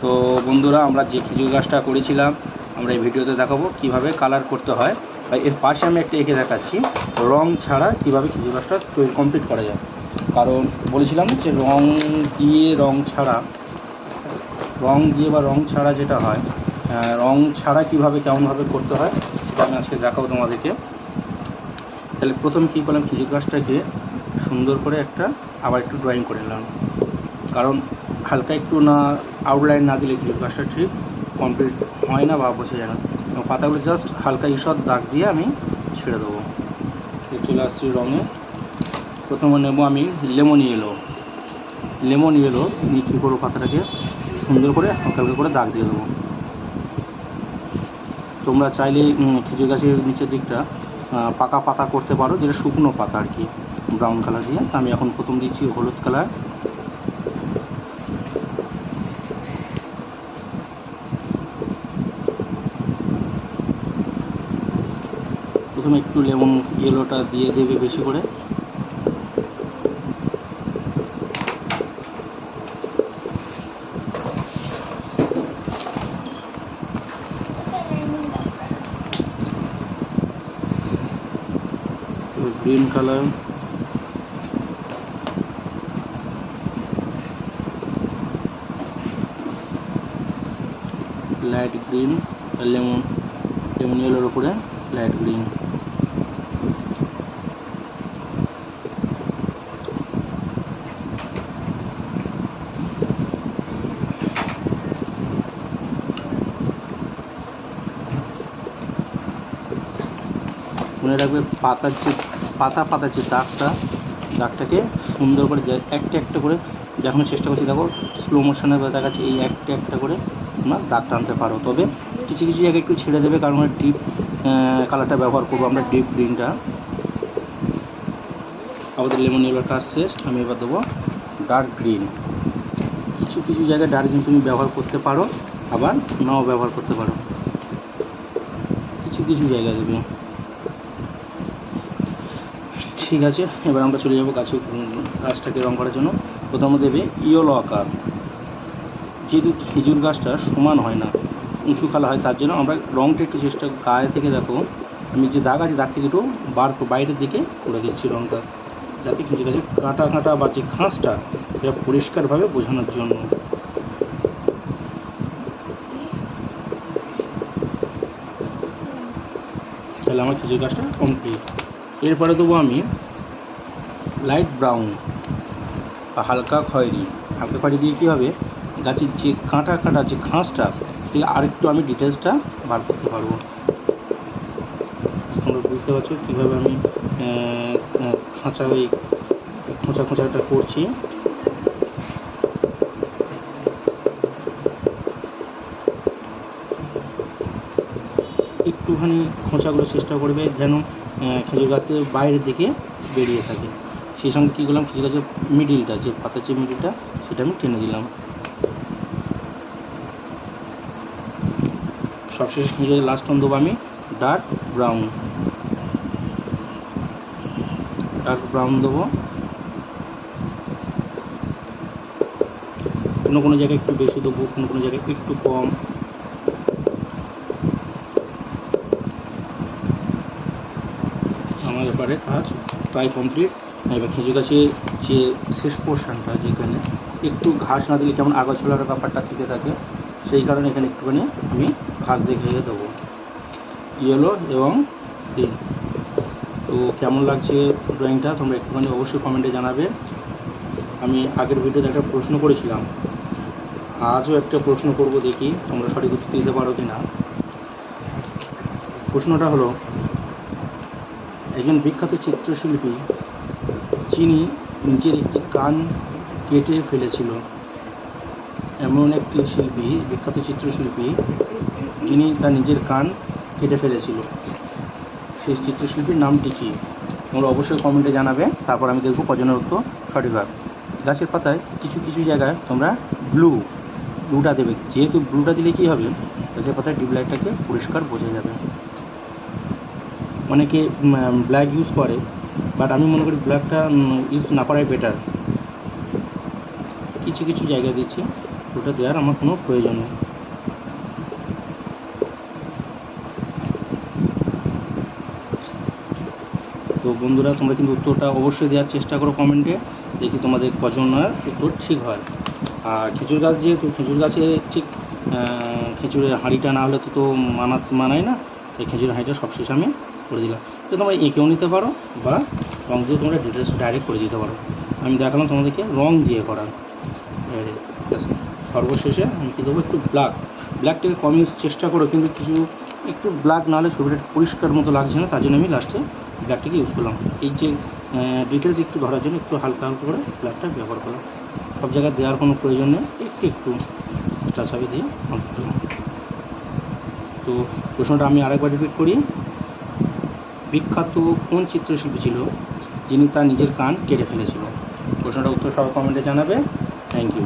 তো বন্ধুরা, আমরা যে খেজুর গাছটা করেছিলাম আমরা এই ভিডিওতে দেখাবো কিভাবে কালার করতে হয়। আর এর পাশে আমি একটা এঁকে দেখাচ্ছি রং ছাড়া কিভাবে খেজুর গাছটা তৈরি কমপ্লিট করা যায়। কারণ বলেছিলাম যে রং দিয়ে বা রং ছাড়া যেটা হয়, রং ছাড়া কীভাবে কেমনভাবে করতে হয় সেটা আমি আজকে দেখাবো তোমাদেরকে। তাহলে প্রথমে কী করলাম, খেজুর গাছটাকে সুন্দর করে আবার একটু ড্রয়িং করে নিলাম। কারণ হালকা একটু না আউটলাইন না দিলে খেজুর গাছটা ঠিক কমপ্লিট হয় না বা বোঝা যায় না। পাতাগুলো জাস্ট হালকা ঈষৎ দাগ দিয়ে আমি ছেড়ে দেবো। চলে আসছি রঙে। প্রথমে নেব আমি লেমন ইয়েলো নিয়ে কী করবো, পাতাটাকে সুন্দর করে হালকা হালকা করে দাগ দিয়ে দেবো। তোমরা চাইলে খেজুর গাছের নিচের দিকটা পাকা পাতা করতে পারো, যেটা শুকনো পাতা আর কি, ব্রাউন কালার দিয়ে। আমি এখন প্রথম দিচ্ছি হলুদ কালার। প্রথমে একটু লেমন ইয়েলোটা দিয়ে দেবে বেশি করে। Green colour, light green, lemon ইয়েলোর উপরে লাইট গ্রিন। মনে রাখবে পাতার যে দাগটাকে সুন্দর করে একটা একটা করে দেখানোর চেষ্টা করছি। দেখো স্লো মোশনে দেখাচ্ছি, এই একটা করে তোমরা দাগ টানতে পারো। তবে কিছু কিছু জায়গায় একটু ছেড়ে দেবে, কারণ ডিপ কালারটা ব্যবহার করবো আমরা, ডিপ গ্রিনটা। আমাদের লেমন ইয়েলোর কাজ শেষ। আমি এবার দেবো ডার্ক গ্রিন। কিছু কিছু জায়গায় ডার্ক গ্রিন তুমি ব্যবহার করতে পারো, আবার নাও ব্যবহার করতে পারো, কিছু কিছু জায়গায় দেবে। ঠিক আছে, এবার আমরা চলে যাবো গাছটাকে রং করার জন্য। প্রথমে দেবে ইয়েলো আকার। যেহেতু খেজুর গাছটা সমান হয় না, উঁচু খালা হয়, তার জন্য আমরা রংটা একটু চেষ্টা, গায়ে থেকে দেখো আমি যে দাগ আছে দাগ থেকে একটু বাইরের দিকে করে দিচ্ছি রংটা, যাতে খেজুর গাছের কাঁটা বা যে ঘাসটা সেটা পরিষ্কারভাবে বোঝানোর জন্য। তাহলে আমার খেজুর গাছটা কমপ্লিট। এরপরে দেবো আমি লাইট ব্রাউন বা হালকা খয়েরি দিয়ে কী হবে, গাছের যে কাঁটা যে ঘাসটা সেটাকে আরেকটু আমি ডিটেলসটা বার করতে পারবো। তোমরা বুঝতে পারছো কীভাবে আমি খোঁচাটা করছি। একটুখানি খোঁচাগুলো চেষ্টা করবে যেন খেজুর গাছের বাইরের দিকে বেরিয়ে থাকে। সেই সঙ্গে কী করলাম, খেজুর গাছের মিডিলটা, যে পাতার যে মিডিলটা সেটা আমি টেনে দিলাম। সবশেষে খেজুর গাছের লাস্ট টন দেবো আমি ডার্ক ব্রাউন দেবো। কোনো জায়গায় একটু বেশি দেবো, কোনো জায়গায় একটু কম। আমার এবারে কাজ প্রায় কমপ্লিট। এবার খেজুর গাছের যে শেষ পোর্শনটা, যেখানে একটু ঘাস না দিলে কেমন আগাছালার ব্যাপারটা থেকে থাকে, সেই কারণে এখানে একটুখানি আমি ঘাস দেখিয়ে দেবো, ইয়েলো এবং গ্রিন। তো কেমন লাগছে ড্রয়িংটা তোমরা একটুখানি অবশ্যই কমেন্টে জানাবে। আমি আগের ভিডিওতে একটা প্রশ্ন করেছিলাম, আজও একটা প্রশ্ন করব, দেখি তোমরা সঠিক উত্তর দিতে পারো কি না। প্রশ্নটা হলো, একজন বিখ্যাত চিত্রশিল্পী যিনি নিজের একটি কান কেটে ফেলেছিল, এমন একটি বিখ্যাত চিত্রশিল্পী যিনি তার নিজের কান কেটে ফেলেছিল, সেই চিত্রশিল্পীর নামটি কী? তোমরা অবশ্যই কমেন্টে জানাবে, তারপর আমি দেখব কজনের উত্তর সঠিক হয়। গাছের পাতায় কিছু কিছু জায়গায় তোমরা ব্লুটা দেবে, যেহেতু ব্লুটা দিলে কী হবে, গাছের পাতায় ডিপ লাইটটাকে পরিষ্কার বোঝা যাবে। অনেকে ব্ল্যাক ইউজ করে, বাট আমি মনে করি ব্ল্যাকটা ইউজ না করাই বেটার। কিছু কিছু জায়গায় দিচ্ছি, ওটা দেওয়ার আমার কোনো প্রয়োজন নেই। তো বন্ধুরা, তোমরা কিন্তু উত্তরটা অবশ্যই দেওয়ার চেষ্টা করো কমেন্টে, দেখি তোমাদের কজনের উত্তর ঠিক হয়। আর খেজুর গাছ, যেহেতু খেজুর গাছে ঠিক খেজুরের হাঁড়িটা না হলে তো মানায় না, তাই খেজুরের হাঁড়িটা সবশেষে আমি করে দিলাম। তো তোমরা এঁকেও নিতে পারো বা রং দিয়ে তোমরা ডিটেলস ডাইরেক্ট করে দিতে পারো। আমি দেখালাম তোমাদেরকে রং দিয়ে করার। ঠিক আছে, সর্বশেষে আমি কী দেবো, একটু ব্ল্যাকটাকে কম ইউজ চেষ্টা করো, কিন্তু কিছু একটু ব্ল্যাক না হলে ছবিটা পরিষ্কার মতো লাগছে না, তার জন্য আমি লাস্টে ব্ল্যাকটাকে ইউজ করলাম। এই যে ডিটেলস একটু ধরার জন্য একটু হালকা হালকা করে ব্ল্যাকটা ব্যবহার করলাম। সব জায়গায় দেওয়ার কোনো প্রয়োজন নেই, একটু চাচাবি দিয়ে কমপ্লিট করলাম। তো প্রশ্নটা আমি আরেকবার রিপিট করি। বিখ্যাত কোন চিত্রশিল্পী ছিল যিনি তার নিজের কান কেটে ফেলেছিল? প্রশ্নটা উত্তর সবাই কমেন্টে জানাবে। Thank you.